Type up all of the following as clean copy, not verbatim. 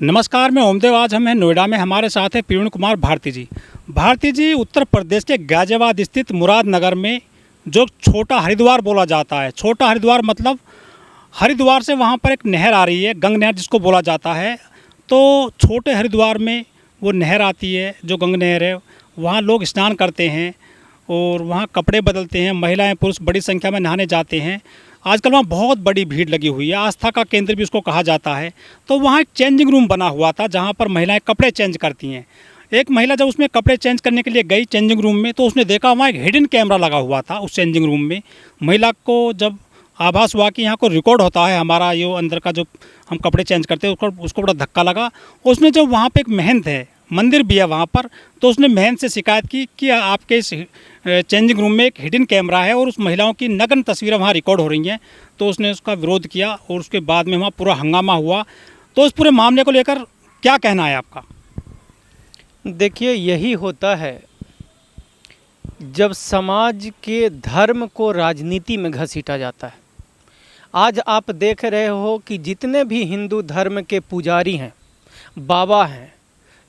नमस्कार, मैं ओमदेव। आज हम हैं नोएडा में। हमारे साथ है प्रवीण कुमार भारती जी। भारती जी उत्तर प्रदेश के गाजियाबाद स्थित मुरादनगर में जो छोटा हरिद्वार बोला जाता है, छोटा हरिद्वार मतलब हरिद्वार से वहाँ पर एक नहर आ रही है, गंग नहर जिसको बोला जाता है। तो छोटे हरिद्वार में वो नहर आती है, जो गंग नहर है, वहाँ लोग स्नान करते हैं और वहाँ कपड़े बदलते हैं। महिलाएं पुरुष बड़ी संख्या में नहाने जाते हैं। आजकल वहाँ बहुत बड़ी भीड़ लगी हुई है, आस्था का केंद्र भी उसको कहा जाता है। तो वहाँ एक चेंजिंग रूम बना हुआ था जहाँ पर महिलाएं कपड़े चेंज करती हैं। एक महिला जब उसमें कपड़े चेंज करने के लिए गई चेंजिंग रूम में, तो उसने देखा वहाँ एक हिडन कैमरा लगा हुआ था उस चेंजिंग रूम में। महिला को जब आभास हुआ कि यहाँ को रिकॉर्ड होता है हमारा ये अंदर का जो हम कपड़े चेंज करते हैं, उसको बड़ा धक्का लगा। उसने जब वहाँ पे एक महंत है, मंदिर भी है वहाँ पर, तो उसने महंत से शिकायत की कि आपके इस चेंजिंग रूम में एक हिडन कैमरा है और उस महिलाओं की नग्न तस्वीरें वहाँ रिकॉर्ड हो रही हैं। तो उसने उसका विरोध किया और उसके बाद में वहाँ पूरा हंगामा हुआ। तो इस पूरे मामले को लेकर क्या कहना है आपका? देखिए, यही होता है जब समाज के धर्म को राजनीति में घसीटा जाता है। आज आप देख रहे हो कि जितने भी हिंदू धर्म के पुजारी हैं, बाबा हैं,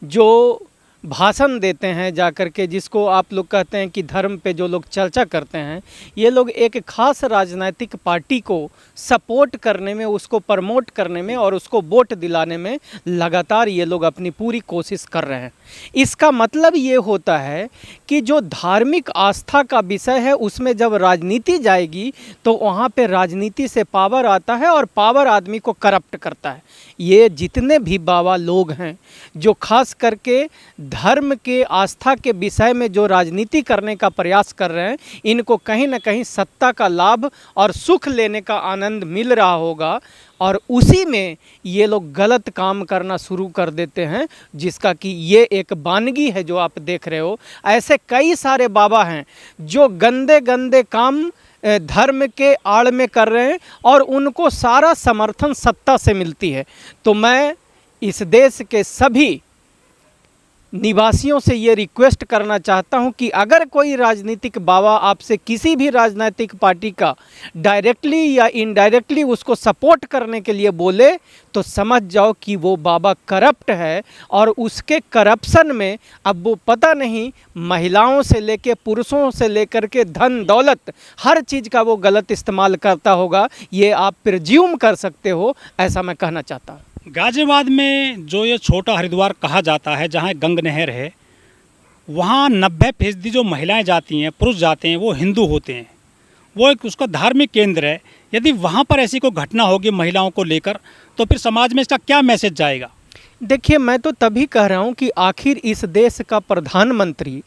जो भाषण देते हैं जाकर के, जिसको आप लोग कहते हैं कि धर्म पे जो लोग चर्चा करते हैं, ये लोग एक खास राजनीतिक पार्टी को सपोर्ट करने में, उसको प्रमोट करने में और उसको वोट दिलाने में लगातार ये लोग अपनी पूरी कोशिश कर रहे हैं। इसका मतलब ये होता है कि जो धार्मिक आस्था का विषय है उसमें जब राजनीति जाएगी तो वहाँ पे राजनीति से पावर आता है और पावर आदमी को करप्ट करता है। ये जितने भी बाबा लोग हैं जो खास करके धर्म के आस्था के विषय में जो राजनीति करने का प्रयास कर रहे हैं, इनको कहीं ना कहीं सत्ता का लाभ और सुख लेने का आनंद मिल रहा होगा और उसी में ये लोग गलत काम करना शुरू कर देते हैं, जिसका कि ये एक वानगी है जो आप देख रहे हो। ऐसे कई सारे बाबा हैं जो गंदे गंदे काम धर्म के आड़ में कर रहे हैं और उनको सारा समर्थन सत्ता से मिलती है। तो मैं इस देश के सभी निवासियों से ये रिक्वेस्ट करना चाहता हूं कि अगर कोई राजनीतिक बाबा आपसे किसी भी राजनीतिक पार्टी का डायरेक्टली या इनडायरेक्टली उसको सपोर्ट करने के लिए बोले, तो समझ जाओ कि वो बाबा करप्ट है और उसके करप्शन में अब वो पता नहीं महिलाओं से लेकर पुरुषों से लेकर के धन दौलत हर चीज़ का वो गलत इस्तेमाल करता होगा। ये आप प्रिज्यूम कर सकते हो, ऐसा मैं कहना चाहता हूँ। गाजियाबाद में जो ये छोटा हरिद्वार कहा जाता है, जहाँ गंग नहर है, वहाँ 90% जो महिलाएं जाती हैं, पुरुष जाते हैं, वो हिंदू होते हैं। वो एक उसका धार्मिक केंद्र है। यदि वहाँ पर ऐसी कोई घटना होगी महिलाओं को लेकर, तो फिर समाज में इसका क्या मैसेज जाएगा? देखिए, मैं तो तभी कह रहा हूँ कि आखिर इस देश का प्रधानमंत्री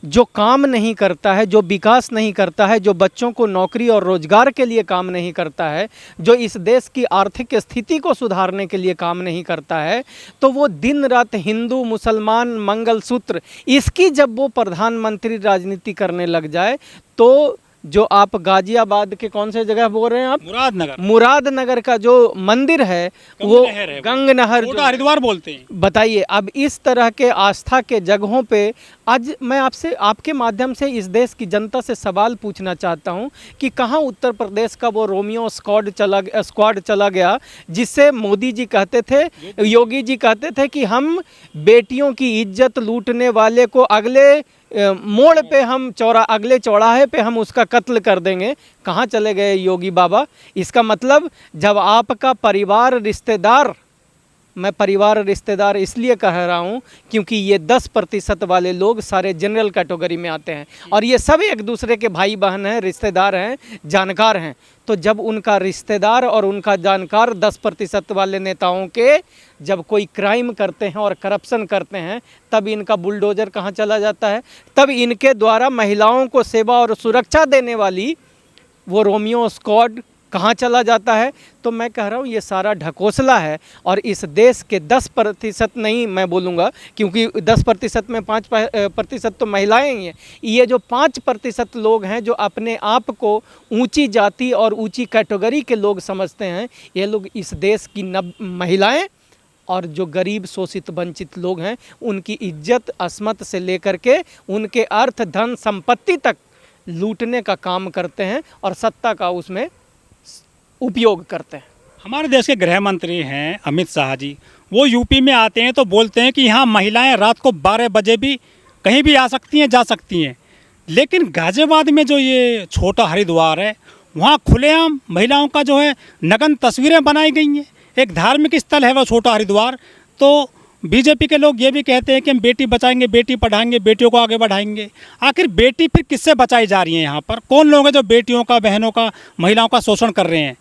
जो काम नहीं करता है, जो विकास नहीं करता है, जो बच्चों को नौकरी और रोजगार के लिए काम नहीं करता है, जो इस देश की आर्थिक स्थिति को सुधारने के लिए काम नहीं करता है, तो वो दिन रात हिंदू मुसलमान मंगलसूत्र इसकी जब वो प्रधानमंत्री राजनीति करने लग जाए, तो जो आप गाजियाबाद के कौन से जगह बोल रहे हैं आप? मुरादनगर का जो मंदिर है वो गंग नहर छोटा हरिद्वार बोलते हैं। बताइए, अब इस तरह के आस्था के जगहों पे आज मैं आपसे, आपके माध्यम से इस देश की जनता से सवाल पूछना चाहता हूं कि कहां उत्तर प्रदेश का वो रोमियो स्क्वाड चला गया जिससे मोदी जी कहते थे, योगी जी कहते थे कि हम बेटियों की इज्जत लूटने वाले को अगले मोड़ पे हम अगले चौराहे पे हम उसका कत्ल कर देंगे। कहाँ चले गए योगी बाबा? इसका मतलब जब आपका परिवार रिश्तेदार, मैं परिवार रिश्तेदार इसलिए कह रहा हूँ क्योंकि ये 10% वाले लोग सारे जनरल कैटेगरी में आते हैं और ये सब एक दूसरे के भाई बहन हैं, रिश्तेदार हैं, जानकार हैं। तो जब उनका रिश्तेदार और उनका जानकार 10% वाले नेताओं के जब कोई क्राइम करते हैं और करप्शन करते हैं, तब इनका बुलडोजर कहाँ चला जाता है? तब इनके द्वारा महिलाओं को सेवा और सुरक्षा देने वाली वो रोमियो स्क्वाड कहाँ चला जाता है? तो मैं कह रहा हूँ ये सारा ढकोसला है और इस देश के 10% नहीं मैं बोलूँगा, क्योंकि 10% में 5% तो महिलाएं ही हैं। ये जो 5% लोग हैं जो अपने आप को ऊंची जाति और ऊंची कैटेगरी के लोग समझते हैं, ये लोग इस देश की महिलाएं और जो गरीब शोषित वंचित लोग हैं उनकी इज्जत अस्मत से लेकर के उनके अर्थ धन संपत्ति तक लूटने का काम करते हैं और सत्ता का उसमें उपयोग करते हैं। हमारे देश के गृह मंत्री हैं अमित शाह जी, वो यूपी में आते हैं तो बोलते हैं कि यहाँ महिलाएं रात को 12 बजे भी कहीं भी आ सकती हैं, जा सकती हैं। लेकिन गाजियाबाद में जो ये छोटा हरिद्वार है, वहाँ खुलेआम महिलाओं का जो है नग्न तस्वीरें बनाई गई हैं। एक धार्मिक स्थल है वो छोटा हरिद्वार। तो बीजेपी के लोग ये भी कहते हैं कि हम बेटी बचाएंगे, बेटी पढ़ाएंगे, बेटियों को आगे बढ़ाएंगे। आखिर बेटी फिर किससे बचाई जा रही है? यहाँ पर कौन लोग हैं जो बेटियों का, बहनों का, महिलाओं का शोषण कर रहे हैं?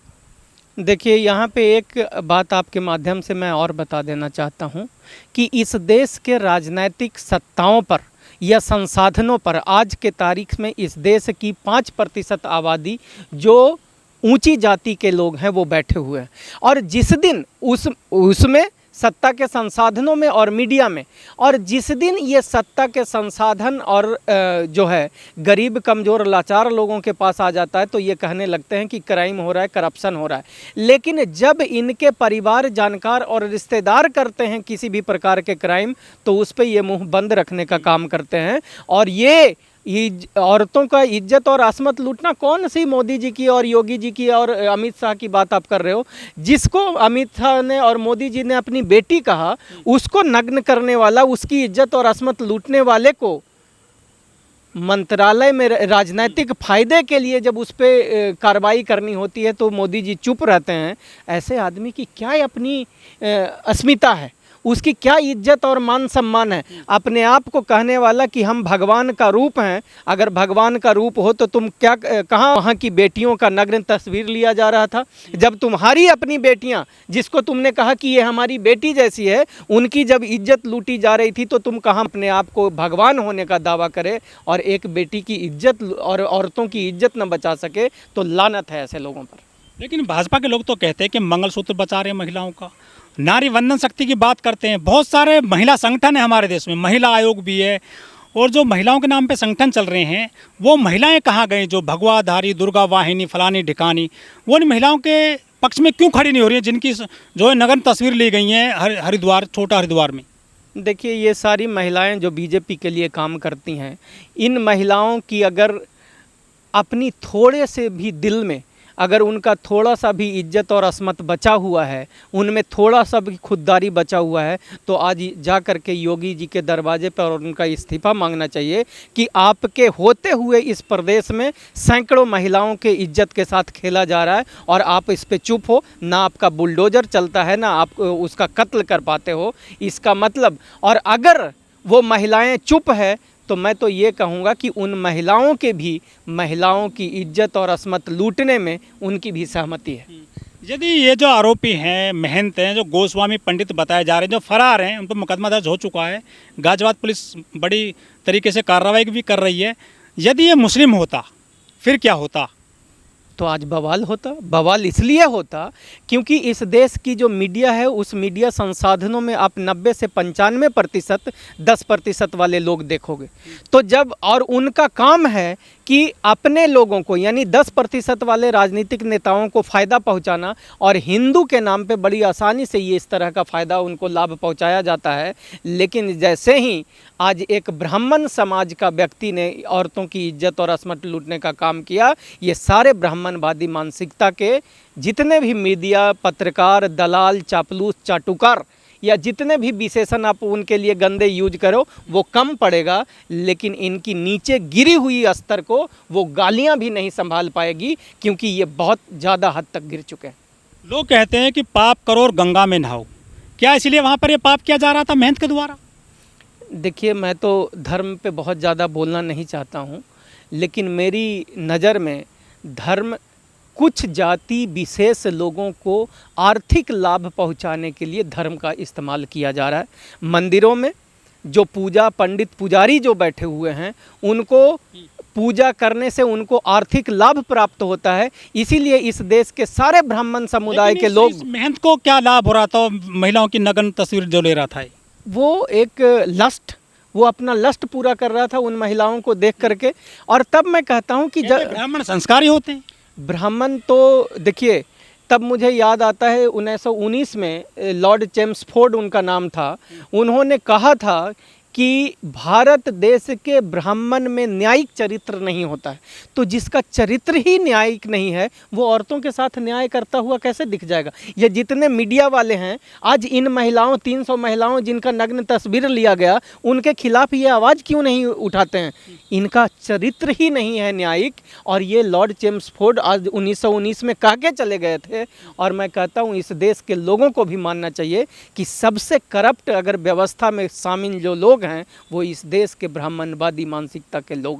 देखिए, यहाँ पे एक बात आपके माध्यम से मैं और बता देना चाहता हूँ कि इस देश के राजनैतिक सत्ताओं पर या संसाधनों पर आज के तारीख में इस देश की 5% आबादी जो ऊंची जाति के लोग हैं वो बैठे हुए हैं। और जिस दिन उसमें सत्ता के संसाधनों में और मीडिया में, और जिस दिन ये सत्ता के संसाधन और जो है गरीब, कमज़ोर, लाचार लोगों के पास आ जाता है तो ये कहने लगते हैं कि क्राइम हो रहा है, करप्शन हो रहा है। लेकिन जब इनके परिवार, जानकार और रिश्तेदार करते हैं किसी भी प्रकार के क्राइम तो उस पर ये मुंह बंद रखने का काम करते हैं। और ये औरतों का इज्जत और असमत लूटना कौन सी मोदी जी की और योगी जी की और अमित शाह की बात आप कर रहे हो? जिसको अमित शाह ने और मोदी जी ने अपनी बेटी कहा, उसको नग्न करने वाला, उसकी इज्जत और असमत लूटने वाले को मंत्रालय में राजनीतिक फायदे के लिए जब उस पर कार्रवाई करनी होती है तो मोदी जी चुप रहते हैं। ऐसे आदमी की क्या अपनी अस्मिता है? उसकी क्या इज्जत और मान सम्मान है? अपने आप को कहने वाला कि हम भगवान का रूप हैं। अगर भगवान का रूप हो तो तुम क्या, कहाँ वहाँ की बेटियों का नग्न तस्वीर लिया जा रहा था? जब तुम्हारी अपनी बेटियाँ, जिसको तुमने कहा कि ये हमारी बेटी जैसी है, उनकी जब इज्जत लूटी जा रही थी तो तुम कहाँ अपने आप को भगवान होने का दावा करे और एक बेटी की इज्जत और औरतों की इज्जत न बचा सके? तो लानत है ऐसे लोगों पर। लेकिन भाजपा के लोग तो कहते हैं कि मंगलसूत्र बचा रहे हैं महिलाओं का, नारी वंदन शक्ति की बात करते हैं। बहुत सारे महिला संगठन है हमारे देश में, महिला आयोग भी है, और जो महिलाओं के नाम पे संगठन चल रहे हैं वो महिलाएं कहाँ गई? जो भगवाधारी, दुर्गा वाहिनी, फलानी ढिकानी, वो इन महिलाओं के पक्ष में क्यों खड़ी नहीं हो रही है जिनकी जो है नग्न तस्वीर ली गई हैं हरिद्वार, छोटा हरिद्वार में? देखिए, ये सारी महिलाएं जो बीजेपी के लिए काम करती हैं, इन महिलाओं की अगर अपनी थोड़े से भी दिल में अगर उनका थोड़ा सा भी इज्जत और असमत बचा हुआ है, उनमें थोड़ा सा भी खुददारी बचा हुआ है, तो आज जा कर के योगी जी के दरवाजे पर और उनका इस्तीफ़ा मांगना चाहिए कि आपके होते हुए इस प्रदेश में सैकड़ों महिलाओं के इज्जत के साथ खेला जा रहा है और आप इस पे चुप हो। ना आपका बुलडोज़र चलता है, ना आप उसका कत्ल कर पाते हो। इसका मतलब, और अगर वो महिलाएं चुप है तो मैं तो ये कहूँगा कि उन महिलाओं के भी, महिलाओं की इज्जत और असमत लूटने में उनकी भी सहमति है। यदि ये जो आरोपी हैं, महंत हैं, जो गोस्वामी पंडित बताए जा रहे हैं, जो फरार हैं, उन पर मुकदमा दर्ज हो चुका है, गाजियाबाद पुलिस बड़ी तरीके से कार्रवाई भी कर रही है। यदि ये मुस्लिम होता फिर क्या होता? तो आज बवाल होता। बवाल इसलिए होता क्योंकि इस देश की जो मीडिया है, उस मीडिया संसाधनों में आप 90 से 95% 10% वाले लोग देखोगे। तो जब, और उनका काम है कि अपने लोगों को, यानी 10% वाले राजनीतिक नेताओं को फ़ायदा पहुंचाना, और हिंदू के नाम पे बड़ी आसानी से ये इस तरह का फ़ायदा उनको लाभ पहुंचाया जाता है। लेकिन जैसे ही आज एक ब्राह्मण समाज का व्यक्ति ने औरतों की इज्जत और असमत लूटने का काम किया, ये सारे ब्राह्मणवादी मानसिकता के जितने भी मीडिया, पत्रकार, दलाल, चापलूस, चाटुकार या जितने भी विशेषण आप उनके लिए गंदे यूज करो वो कम पड़ेगा, लेकिन इनकी नीचे गिरी हुई स्तर को वो गालियां भी नहीं संभाल पाएगी, क्योंकि ये बहुत ज़्यादा हद तक गिर चुके हैं। लोग कहते हैं कि पाप करो और गंगा में नहाओ, क्या इसलिए वहाँ पर ये पाप किया जा रहा था महंत के द्वारा? देखिए, मैं तो धर्म पे बहुत ज़्यादा बोलना नहीं चाहता हूँ, लेकिन मेरी नज़र में धर्म कुछ जाति विशेष लोगों को आर्थिक लाभ पहुंचाने के लिए धर्म का इस्तेमाल किया जा रहा है। मंदिरों में जो पूजा, पंडित पुजारी जो बैठे हुए हैं, उनको पूजा करने से उनको आर्थिक लाभ प्राप्त होता है। इसीलिए इस देश के सारे ब्राह्मण समुदाय के लोग, महंत को क्या लाभ हो रहा था? महिलाओं की नग्न तस्वीर जो ले रहा था, वो एक लस्ट, वो अपना लस्ट पूरा कर रहा था उन महिलाओं को देख करके। और तब मैं कहता हूँ कि ब्राह्मण संस्कारी होते हैं। ब्राह्मण तो देखिए, तब मुझे याद आता है 1919 में लॉर्ड चेम्सफोर्ड उनका नाम था, उन्होंने कहा था कि भारत देश के ब्राह्मण में न्यायिक चरित्र नहीं होता है, तो जिसका चरित्र ही न्यायिक नहीं है वो औरतों के साथ न्याय करता हुआ कैसे दिख जाएगा। ये जितने मीडिया वाले हैं आज इन महिलाओं 300 महिलाओं जिनका नग्न तस्वीर लिया गया उनके खिलाफ ये आवाज़ क्यों नहीं उठाते हैं। इनका चरित्र ही नहीं है न्यायिक। और ये लॉर्ड चेम्सफोर्ड आज 1919 में कह के चले गए थे। और मैं कहता हूँ इस देश के लोगों को भी मानना चाहिए कि सबसे करप्ट अगर व्यवस्था में शामिल जो लोग हैं वो इस देश के ब्राह्मणवादी मानसिकता के लोग हैं।